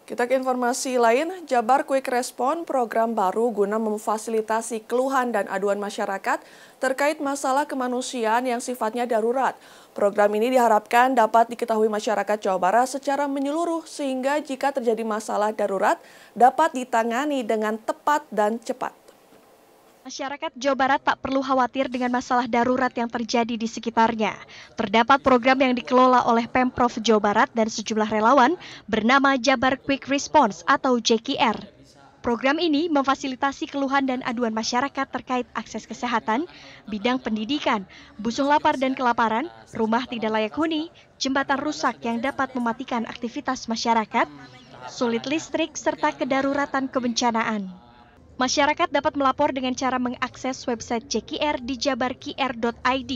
Kita ke informasi lain, Jabar Quick Response program baru guna memfasilitasi keluhan dan aduan masyarakat terkait masalah kemanusiaan yang sifatnya darurat. Program ini diharapkan dapat diketahui masyarakat Jawa Barat secara menyeluruh sehingga jika terjadi masalah darurat dapat ditangani dengan tepat dan cepat. Masyarakat Jawa Barat tak perlu khawatir dengan masalah darurat yang terjadi di sekitarnya. Terdapat program yang dikelola oleh Pemprov Jawa Barat dan sejumlah relawan bernama Jabar Quick Response atau JQR. Program ini memfasilitasi keluhan dan aduan masyarakat terkait akses kesehatan, bidang pendidikan, busung lapar dan kelaparan, rumah tidak layak huni, jembatan rusak yang dapat mematikan aktivitas masyarakat, sulit listrik, serta kedaruratan kebencanaan. Masyarakat dapat melapor dengan cara mengakses website JQR di jabarqr.id,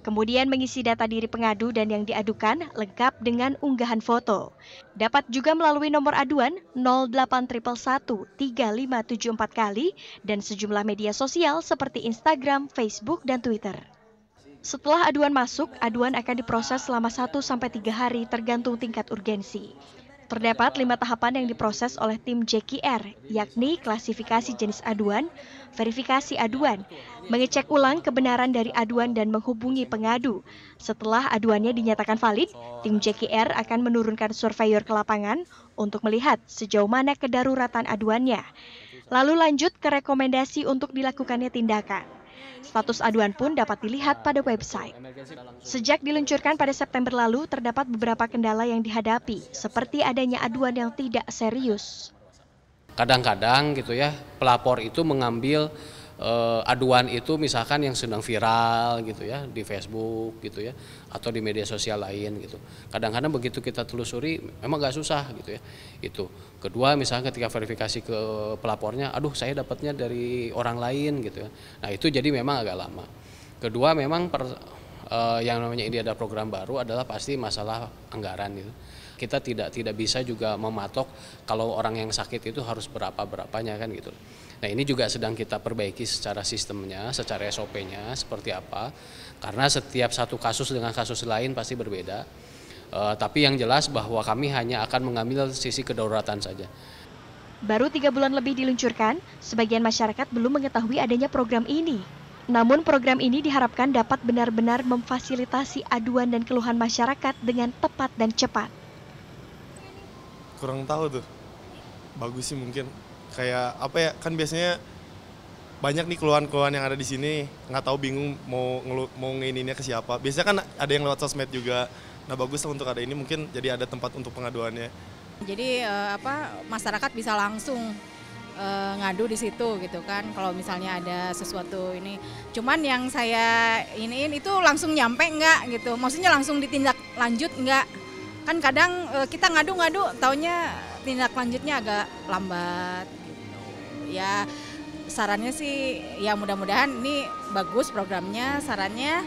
kemudian mengisi data diri pengadu dan yang diadukan lengkap dengan unggahan foto. Dapat juga melalui nomor aduan 08111 3574 kali dan sejumlah media sosial seperti Instagram, Facebook, dan Twitter. Setelah aduan masuk, aduan akan diproses selama 1-3 hari tergantung tingkat urgensi. Terdapat 5 tahapan yang diproses oleh tim JQR, yakni klasifikasi jenis aduan, verifikasi aduan, mengecek ulang kebenaran dari aduan dan menghubungi pengadu. Setelah aduannya dinyatakan valid, tim JQR akan menurunkan surveyor ke lapangan untuk melihat sejauh mana kedaruratan aduannya. Lalu lanjut ke rekomendasi untuk dilakukannya tindakan. Status aduan pun dapat dilihat pada website. Sejak diluncurkan pada September lalu, terdapat beberapa kendala yang dihadapi, seperti adanya aduan yang tidak serius. Kadang-kadang gitu ya, pelapor itu mengambil aduan itu misalkan yang sedang viral gitu ya di Facebook gitu ya atau di media sosial lain gitu. Kadang-kadang begitu kita telusuri memang nggak susah gitu ya. Itu. Kedua misalnya ketika verifikasi ke pelapornya, aduh saya dapatnya dari orang lain gitu ya. Nah itu jadi memang agak lama. Kedua memang yang namanya ini ada program baru adalah pasti masalah anggaran gitu. Kita tidak bisa juga mematok kalau orang yang sakit itu harus berapanya kan gitu. Nah ini juga sedang kita perbaiki secara sistemnya, secara SOP-nya seperti apa. Karena setiap satu kasus dengan kasus lain pasti berbeda. Tapi yang jelas bahwa kami hanya akan mengambil sisi kedaruratan saja. Baru 3 bulan lebih diluncurkan, sebagian masyarakat belum mengetahui adanya program ini. Namun program ini diharapkan dapat benar-benar memfasilitasi aduan dan keluhan masyarakat dengan tepat dan cepat. Kurang tahu tuh, bagus sih mungkin. Kayak apa ya, kan biasanya banyak nih keluhan-keluhan yang ada di sini, nggak tahu bingung mau ngeininnya ke siapa. Biasanya kan ada yang lewat sosmed juga. Nah bagus lah untuk ada ini, mungkin jadi ada tempat untuk pengaduannya. Jadi masyarakat bisa langsung ngadu di situ gitu kan. Kalau misalnya ada sesuatu ini, cuman yang saya iniin itu langsung nyampe enggak gitu. Maksudnya langsung ditindak lanjut enggak. Kan kadang kita ngadu-ngadu taunya tindak lanjutnya agak lambat gitu. Ya sarannya sih ya mudah-mudahan ini bagus programnya, sarannya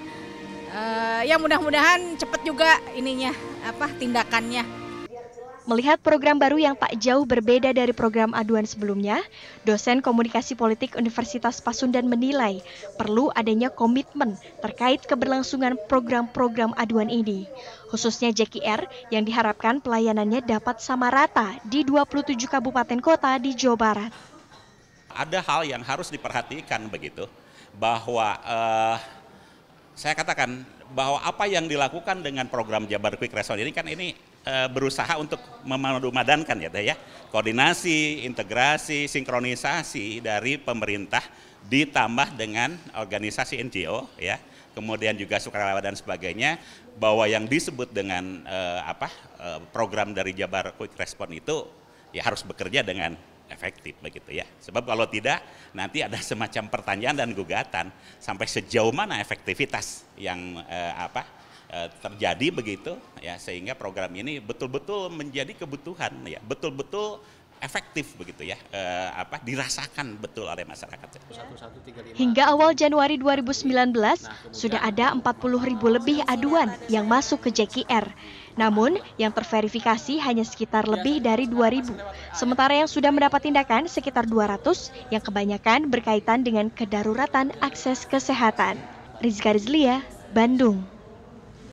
ya mudah-mudahan cepet juga ininya tindakannya. Melihat program baru yang tak jauh berbeda dari program aduan sebelumnya, dosen komunikasi politik Universitas Pasundan menilai perlu adanya komitmen terkait keberlangsungan program-program aduan ini. Khususnya JQR yang diharapkan pelayanannya dapat sama rata di 27 kabupaten kota di Jawa Barat. Ada hal yang harus diperhatikan begitu, bahwa saya katakan bahwa apa yang dilakukan dengan program Jabar Quick Response ini kan berusaha untuk memadumadankan ya, koordinasi, integrasi, sinkronisasi dari pemerintah ditambah dengan organisasi NGO ya, kemudian juga sukarelawan dan sebagainya, bahwa yang disebut dengan program dari Jabar Quick Response itu ya harus bekerja dengan efektif begitu ya. Sebab kalau tidak nanti ada semacam pertanyaan dan gugatan sampai sejauh mana efektivitas yang terjadi begitu ya, sehingga program ini betul-betul menjadi kebutuhan ya, betul-betul efektif begitu ya, dirasakan betul oleh masyarakat. Hingga awal Januari 2019 sudah ada 40.000 lebih aduan yang masuk ke JQR. Namun yang terverifikasi hanya sekitar lebih dari 2.000. Sementara yang sudah mendapat tindakan sekitar 200 yang kebanyakan berkaitan dengan kedaruratan akses kesehatan. Rizka Rizlia, Bandung.